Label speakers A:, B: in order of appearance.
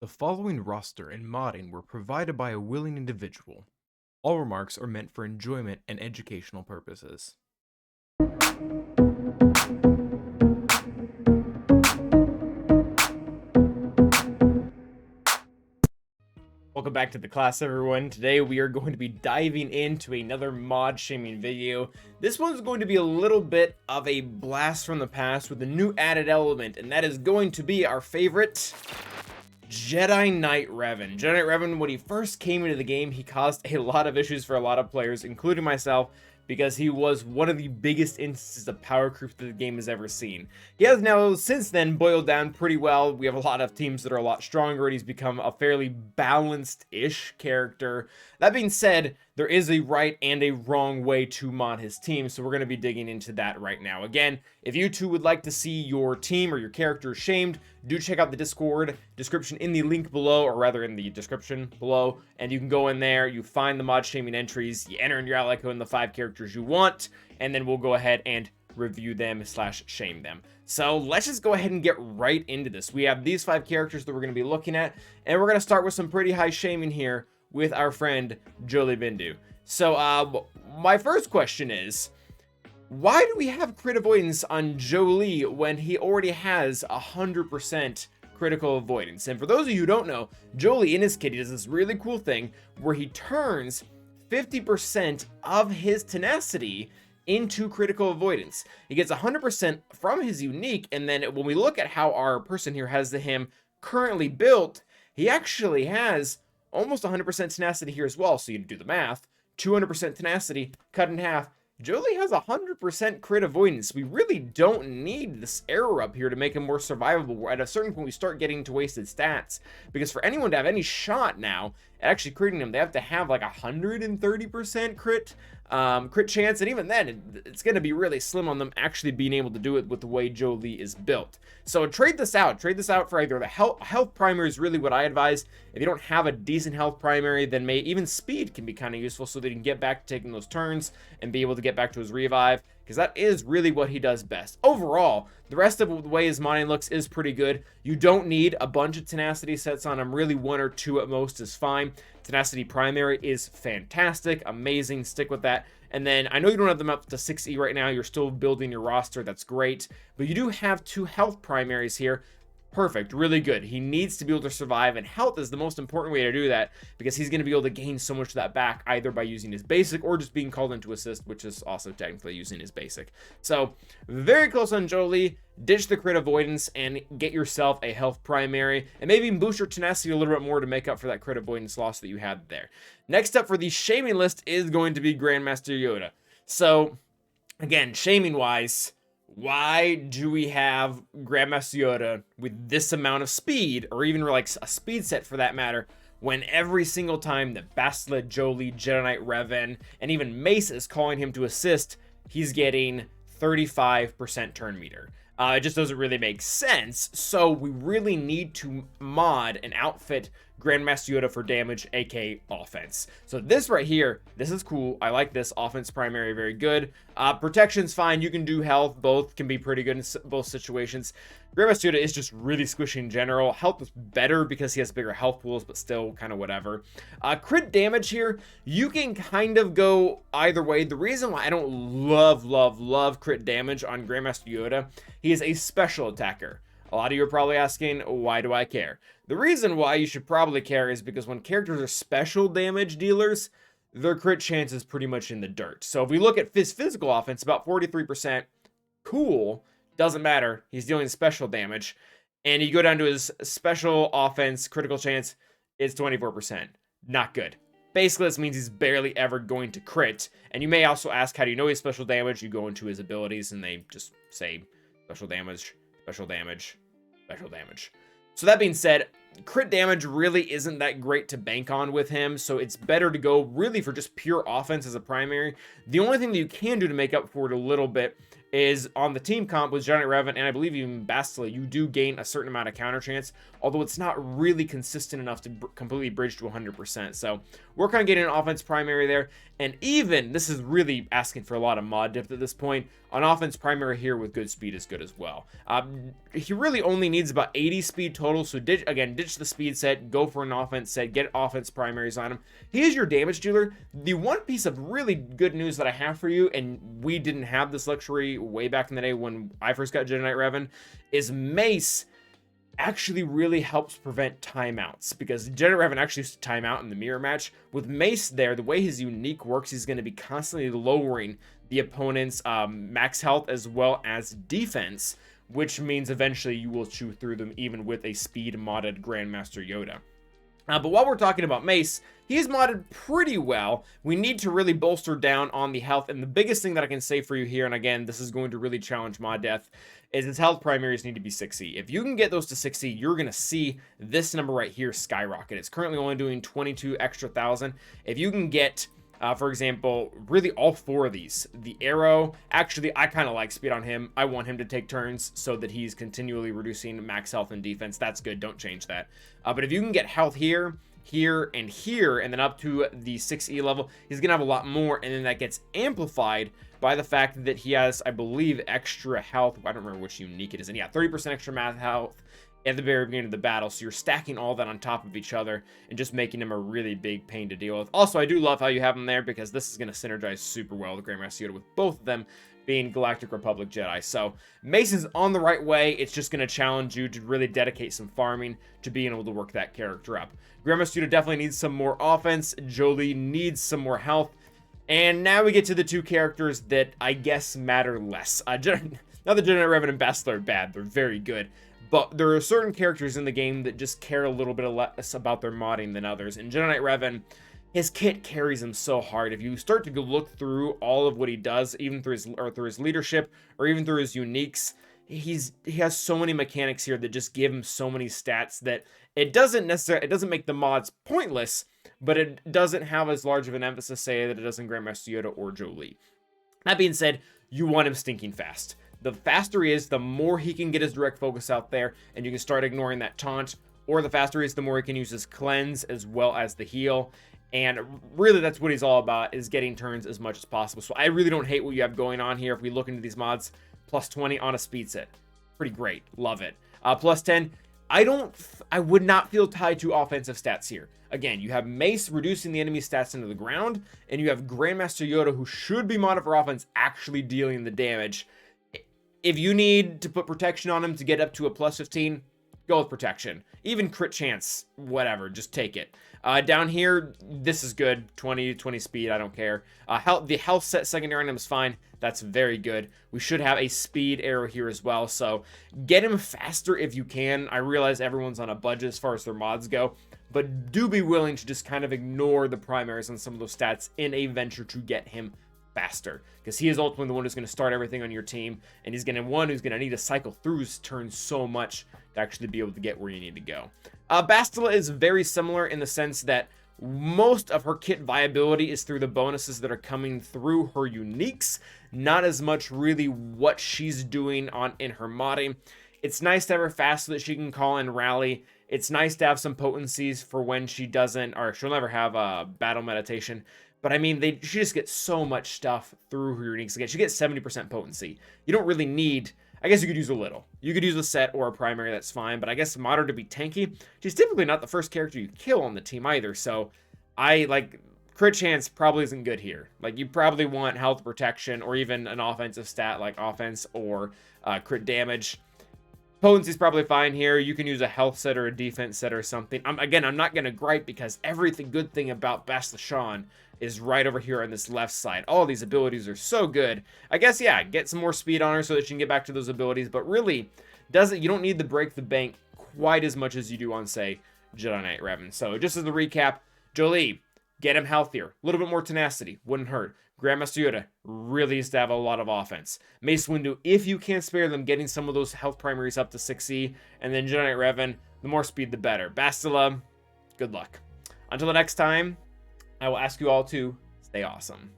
A: The following roster and modding were provided by a willing individual. All remarks are meant for enjoyment and educational purposes.
B: Welcome back to the class, everyone. Today we are going to be diving into another mod shaming video. This one's going to be a little bit of a blast from the past with a new added element, and that is going to be our favorite Jedi Knight Revan. Jedi Knight Revan, when he first came into the game, he caused a lot of issues for a lot of players, including myself, because he was one of the biggest instances of power creep that the game has ever seen. He has now, since then, boiled down pretty well. We have a lot of teams that are a lot stronger, and he's become a fairly balanced-ish character. That being said, there is a right and a wrong way to mod his team, so we're going to be digging into that right now. Again, if you two would like to see your team or your character shamed, do check out the Discord description in the link below, or rather in the description below, and you can go in there, you find the mod shaming entries, you enter in your ally code and the 5 characters you want, and then we'll go ahead and review them / shame them. So let's just go ahead and get right into this. We have these 5 characters that we're going to be looking at, and we're going to start with some pretty high shaming here with our friend Jolee. So my first question is, why do we have crit avoidance on Jolee when he already has 100% critical avoidance? And for those of you who don't know, Jolee in his kit, he does this really cool thing where he turns 50% of his tenacity into critical avoidance. He gets 100% from his unique, and then when we look at how our person here has him currently built, he actually has almost 100% tenacity here as well. So you do the math, 200% tenacity cut in half. Jolee has 100% crit avoidance. We really don't need this error up here to make him more survivable. At a certain point, we start getting to wasted stats, because for anyone to have any shot now at actually critting him, they have to have like 130% crit chance, and even then, it's going to be really slim on them actually being able to do it with the way Jolee is built. So trade this out for either the health primary is really what I advise. If you don't have a decent health primary, then even speed can be kind of useful, so that he can get back to taking those turns and be able to get back to his revive, because that is really what he does best. Overall, the rest of the way his modding looks is pretty good. You don't need a bunch of tenacity sets on him. Really 1 or 2 at most is fine. Tenacity primary is fantastic, amazing, stick with that. And then I know you don't have them up to 6E right now, you're still building your roster, that's great, but you do have 2 health primaries here. Perfect, really good. He needs to be able to survive, and health is the most important way to do that, because he's going to be able to gain so much of that back either by using his basic or just being called into assist, which is also technically using his basic. So very close on Jolee. Ditch the crit avoidance and get yourself a health primary, and maybe even boost your tenacity a little bit more to make up for that crit avoidance loss that you had there. Next up for the shaming list is going to be Grandmaster Yoda. So again, shaming wise, why do we have Grandmaster Yoda with this amount of speed, or even like a speed set for that matter, when every single time that Bastille, Jolee, Jedi Knight Revan, and even Mace is calling him to assist, he's getting 35% turn meter? It just doesn't really make sense, so we really need to mod and outfit Grandmaster Yoda for damage, aka offense. So this right here, this is cool. I like this. Offense primary, very good. Protection's fine. You can do health. Both can be pretty good in both situations. Grandmaster Yoda is just really squishy in general. Health is better because he has bigger health pools, but still kind of whatever. Crit damage here, you can kind of go either way. The reason why I don't love crit damage on Grandmaster Yoda, he is a special attacker. A lot of you are probably asking, why do I care? The reason why you should probably care is because when characters are special damage dealers, their crit chance is pretty much in the dirt. So if we look at his physical offense, about 43%, cool, doesn't matter, he's dealing special damage. And you go down to his special offense, critical chance, it's 24%. Not good. Basically, this means he's barely ever going to crit. And you may also ask, how do you know he's special damage? You go into his abilities and they just say special damage, special damage, special damage. So that being said, crit damage really isn't that great to bank on with him, so it's better to go really for just pure offense as a primary. The only thing that you can do to make up for it a little bit is on the team comp with Jedi Knight Revan, and I believe even Bastille, you do gain a certain amount of counter chance, although it's not really consistent enough to completely bridge to 100%. So we're kind of getting an offense primary there, and even, this is really asking for a lot of mod depth at this point, an offense primary here with good speed is good as well. He really only needs about 80 speed total, so ditch the speed set, go for an offense set, get offense primaries on him. He is your damage dealer. The one piece of really good news that I have for you, and we didn't have this luxury way back in the day when I first got Jedi Knight Revan, is Mace actually really helps prevent timeouts, because Jedi Revan actually used to time out in the mirror match. With Mace there, the way his unique works, he's going to be constantly lowering the opponent's max health as well as defense, which means eventually you will chew through them even with a speed modded Grandmaster Yoda. But while we're talking about Mace, he's modded pretty well. We need to really bolster down on the health, and the biggest thing that I can say for you here, and again, this is going to really challenge mod death, is his health primaries need to be 6E. If you can get those to 6E, you're going to see this number right here skyrocket. It's currently only doing 22 extra thousand. If you can get, for example, really all 4 of these, the arrow, actually, I kind of like speed on him. I want him to take turns so that he's continually reducing max health and defense. That's good. Don't change that. But if you can get health here, here, and here, and then up to the 6E level, he's going to have a lot more, and then that gets amplified by the fact that he has, I believe, extra health. I don't remember which unique it is. And yeah, 30% extra math health at the very beginning of the battle. So you're stacking all that on top of each other and just making him a really big pain to deal with. Also, I do love how you have him there, because this is going to synergize super well with Grandmaster Yoda, with both of them being Galactic Republic Jedi. So Mason's on the right way. It's just going to challenge you to really dedicate some farming to being able to work that character up. Grandmaster Yoda definitely needs some more offense. Jolee needs some more health. And now we get to the 2 characters that I guess matter less. Now the Jedi Knight Revan and Bastille are bad. They're very good. But there are certain characters in the game that just care a little bit less about their modding than others. And Jedi Knight Revan, his kit carries him so hard. If you start to go look through all of what he does, even through his leadership or even through his uniques, he has so many mechanics here that just give him so many stats that it doesn't make the mods pointless, but it doesn't have as large of an emphasis, say, that it does in Grandmaster Yoda or Jolee. That being said, you want him stinking fast. The faster he is, the more he can get his direct focus out there, and you can start ignoring that taunt, or the faster he is, the more he can use his cleanse as well as the heal. And really, that's what he's all about, is getting turns as much as possible. So I really don't hate what you have going on here. If we look into these mods, plus 20 on a speed set. Pretty great. Love it. Plus 10. I would not feel tied to offensive stats here. Again, you have Mace reducing the enemy stats into the ground, and you have Grandmaster Yoda, who should be modded for offense, actually dealing the damage. If you need to put protection on him to get up to a plus 15, go with protection. Even crit chance, whatever, just take it. Down here, this is good. 20 speed, I don't care. The health set secondary on him is fine. That's very good. We should have a speed arrow here as well, so get him faster if you can. I realize everyone's on a budget as far as their mods go, but do be willing to just kind of ignore the primaries on some of those stats in a venture to get him faster, because he is ultimately the one who's going to start everything on your team, and he's going to need to cycle through his turns so much to actually be able to get where you need to go. Bastille is very similar in the sense that most of her kit viability is through the bonuses that are coming through her uniques, not as much really what she's doing in her modding. It's nice to have her fast so that she can call in rally. It's nice to have some potencies for when she doesn't, or she'll never have a battle meditation. But I mean, she just gets so much stuff through her uniques. Again, she gets 70% potency. You don't really need, I guess you could use a little. You could use a set or a primary, that's fine. But I guess mod her to be tanky. She's typically not the first character you kill on the team either. So crit chance probably isn't good here. Like, you probably want health protection or even an offensive stat like offense or crit damage. Potency's probably fine here. You can use a health set or a defense set or something. I'm not going to gripe, because everything good thing about Bastille is right over here on this left side. All these abilities are so good. I guess, yeah, get some more speed on her so that she can get back to those abilities, but really, you don't need to break the bank quite as much as you do on, say, Jedi Knight Revan. So just as a recap, Jolee, get him healthier. A little bit more tenacity. Wouldn't hurt. Grandmaster Yoda really needs to have a lot of offense. Mace Windu, if you can spare them, getting some of those health primaries up to 6E. And then Jedi Knight Revan, the more speed, the better. Bastille, good luck. Until the next time, I will ask you all to stay awesome.